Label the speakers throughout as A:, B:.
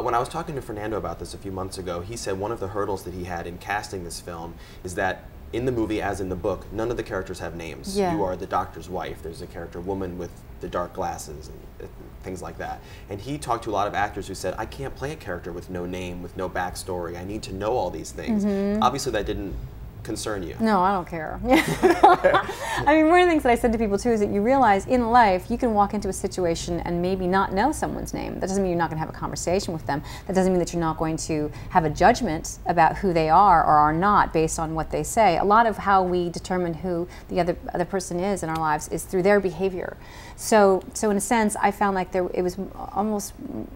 A: When I was talking to Fernando about this a few months ago, he said one of the hurdles that he had in casting this film is that in the movie, as in the book, none of the characters have names.
B: Yeah.
A: You are the doctor's wife. There's a character woman with the dark glasses and things like that. And he talked to a lot of actors who said, I can't play a character with no name, with no backstory. I need to know all these things. Obviously, that didn't concern you.
B: No, I don't care. I mean, one of the things that I said to people too is that you realize in life you can walk into a situation and maybe not know someone's name. That doesn't mean you're not going to have a conversation with them. That doesn't mean that you're not going to have a judgment about who they are or are not based on what they say. A lot of how we determine who the other person is in our lives is through their behavior. So in a sense, I found like it was almost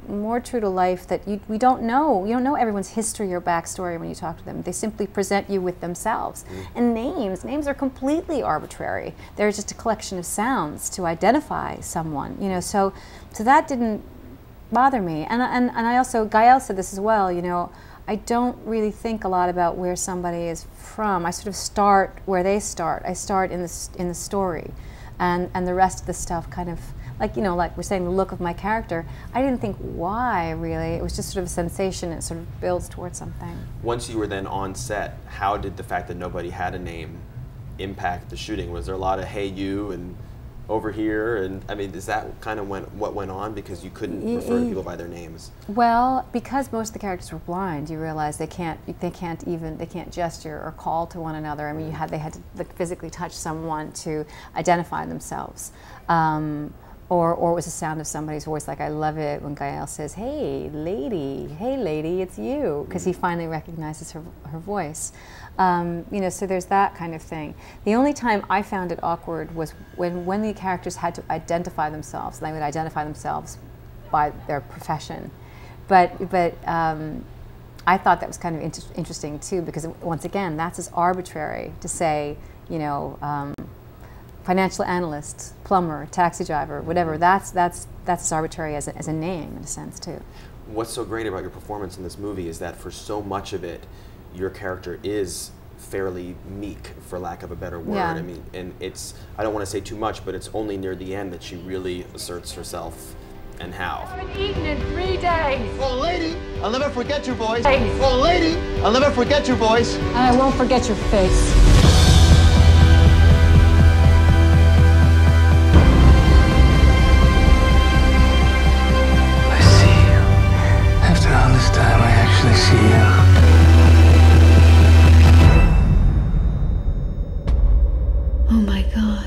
B: more true to life that you don't know. You don't know everyone's history or backstory when you talk to them. They simply present you with themselves. And names are completely arbitrary. They're just a collection of sounds to identify someone. You know, so that didn't bother me. And I also, Gael said this as well. You know, I don't really think a lot about where somebody is from. I sort of start where they start. I start in the story. And the rest of the stuff kind of, like, you know, like we're saying, the look of my character, I didn't think why, really. It was just sort of a sensation. It sort of builds towards something.
A: Once you were then on set, how did the fact that nobody had a name impact the shooting? Was there a lot of, hey, you, and over here? And, I mean, is that kind of what went on because you couldn't refer to people by their names?
B: Well, because most of the characters were blind, you realize they can't gesture or call to one another. I mean, they had to like, physically touch someone to identify themselves. Or it was the sound of somebody's voice. Like, I love it when Gael says, hey lady, it's you, because he finally recognizes her voice. You know, so there's that kind of thing. The only time I found it awkward was when the characters had to identify themselves. They would identify themselves by their profession. But I thought that was kind of interesting too, because once again, that's as arbitrary to say, you know, financial analyst, plumber, taxi driver, whatever. That's as arbitrary as a name in a sense too.
A: What's so great about your performance in this movie is that for so much of it, your character is fairly meek, for lack of a better word.
B: Yeah.
A: I mean, and it's, I don't want to say too much, but it's only near the end that she really asserts herself and how.
C: I haven't eaten in 3 days.
D: Oh, lady, I'll never forget your voice. Oh, lady, I'll never forget your voice.
C: And I won't forget your face.
E: This time I actually see you.
F: Oh my God.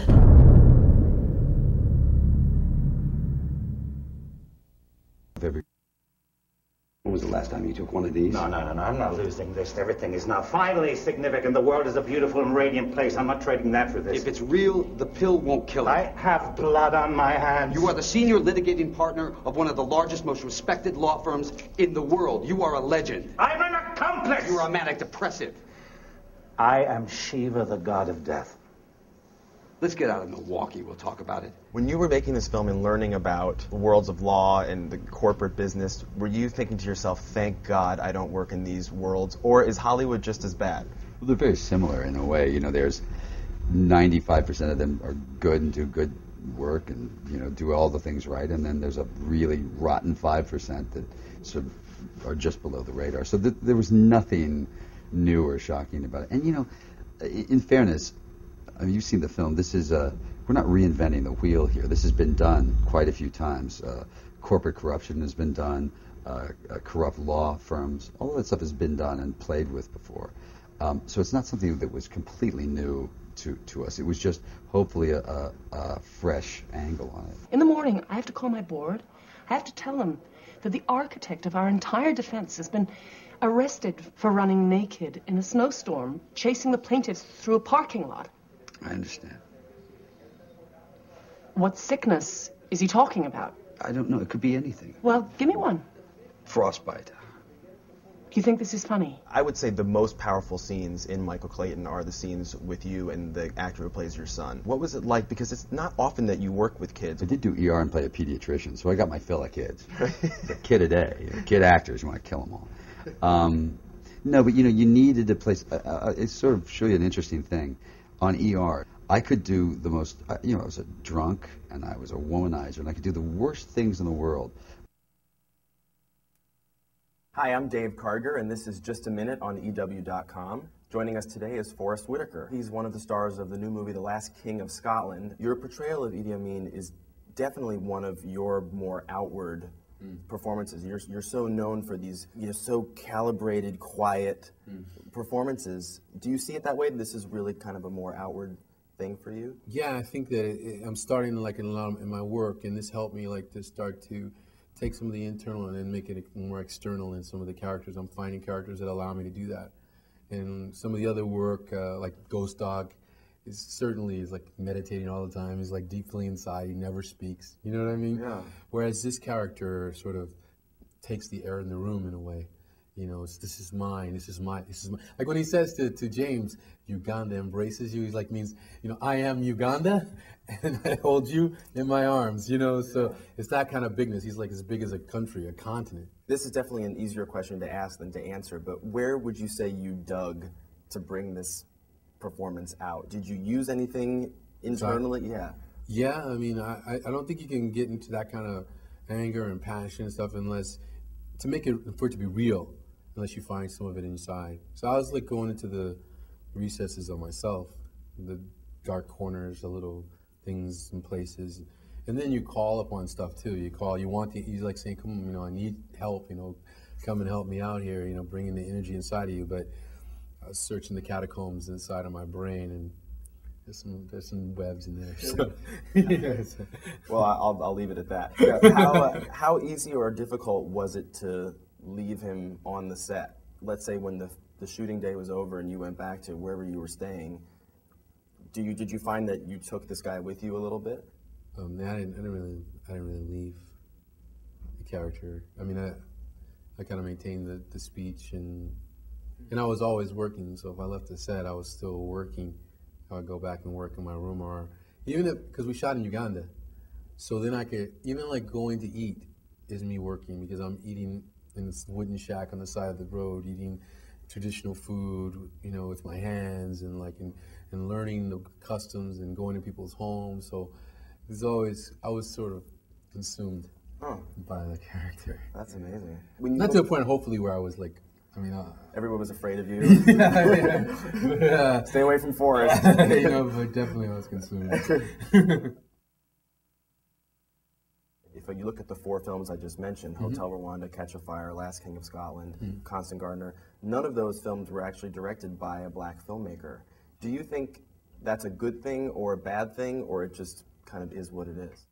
G: When was the last time you took one of these?
H: No, I'm not losing this. Everything is now finally significant. The world is a beautiful and radiant place. I'm not trading that for this.
G: If it's real, the pill won't kill it.
H: I have blood on my hands.
G: You are the senior litigating partner of one of the largest, most respected law firms in the world. You are a legend.
H: I'm an accomplice!
G: You are a manic depressive.
H: I am Shiva, the god of death.
G: Let's get out of Milwaukee. We'll talk about it.
A: When you were making this film and learning about the worlds of law and the corporate business, were you thinking to yourself, thank God I don't work in these worlds? Or is Hollywood just as bad?
I: Well, they're very similar in a way. You know, there's 95% of them are good and do good work and, you know, do all the things right. And then there's a really rotten 5% that sort of are just below the radar. So there was nothing new or shocking about it. And, you know, in fairness, I mean, you've seen the film. This is we're not reinventing the wheel here. This has been done quite a few times. Corporate corruption has been done. Corrupt law firms, all of that stuff has been done and played with before. So it's not something that was completely new to us. It was just hopefully a fresh angle on it.
J: In the morning, I have to call my board. I have to tell them that the architect of our entire defense has been arrested for running naked in a snowstorm, chasing the plaintiffs through a parking lot.
I: I understand.
J: What sickness is he talking about?
I: I don't know. It could be anything.
J: Well, give me one.
I: Frostbite.
J: Do you think this is funny?
A: I would say the most powerful scenes in Michael Clayton are the scenes with you and the actor who plays your son. What was it like? Because it's not often that you work with kids.
I: I did do ER and play a pediatrician, so I got my fill of kids. A kid a day. You know, kid actors, you want to kill them all. No, but you know, you needed a place. It sort of show you an interesting thing. On ER, I could do the most, you know, I was a drunk and I was a womanizer and I could do the worst things in the world.
A: Hi, I'm Dave Karger, and this is Just a Minute on EW.com. Joining us today is Forrest Whitaker. He's one of the stars of the new movie The Last King of Scotland. Your portrayal of Idi Amin is definitely one of your more outward performances. You're so known for these, so calibrated, quiet performances. Do you see it that way? This is really kind of a more outward thing for you?
F: Yeah, I think that I'm starting like in a lot in my work, and this helped me like to start to take some of the internal and then make it more external in some of the characters. I'm finding characters that allow me to do that. And some of the other work, like Ghost Dog, is like meditating all the time. He's like deeply inside. He never speaks. You know what I mean?
A: Yeah.
F: Whereas this character sort of takes the air in the room in a way. This is mine. This is my. Like when he says to James, Uganda embraces you. He's like means, I am Uganda, and I hold you in my arms. So it's that kind of bigness. He's like as big as a country, a continent.
A: This is definitely an easier question to ask than to answer. But where would you say you dug to bring this performance out? Did you use anything internally? Yeah.
F: Yeah. I mean, I don't think you can get into that kind of anger and passion and stuff unless for it to be real. Unless you find some of it inside. So I was like going into the recesses of myself, the dark corners, the little things and places. And then you call upon stuff too. He's like saying, come on, I need help, come and help me out here, bringing the energy inside of you. But I was searching the catacombs inside of my brain, and there's some webs in there. So, yes.
A: Well, I'll leave it at that. Yeah, how easy or difficult was it to leave him on the set? Let's say when the shooting day was over and you went back to wherever you were staying, did you find that you took this guy with you a little bit?
F: I didn't really leave the character. I mean, I kind of maintained the speech, and I was always working. So if I left the set, I was still working. I would go back and work in my room, or because we shot in Uganda, so then I could even like going to eat is me working because I'm eating in this wooden shack on the side of the road, eating traditional food, with my hands, and and learning the customs and going to people's homes. So I was sort of consumed by the character.
A: That's amazing.
F: Not to a point, hopefully, where I was like,
A: everyone was afraid of you.
F: yeah.
A: Stay away from Forrest.
F: But definitely I was consumed.
A: If you look at the 4 films I just mentioned, Hotel Rwanda, Catch a Fire, Last King of Scotland, Constant Gardener, none of those films were actually directed by a black filmmaker. Do you think that's a good thing or a bad thing, or it just kind of is what it is?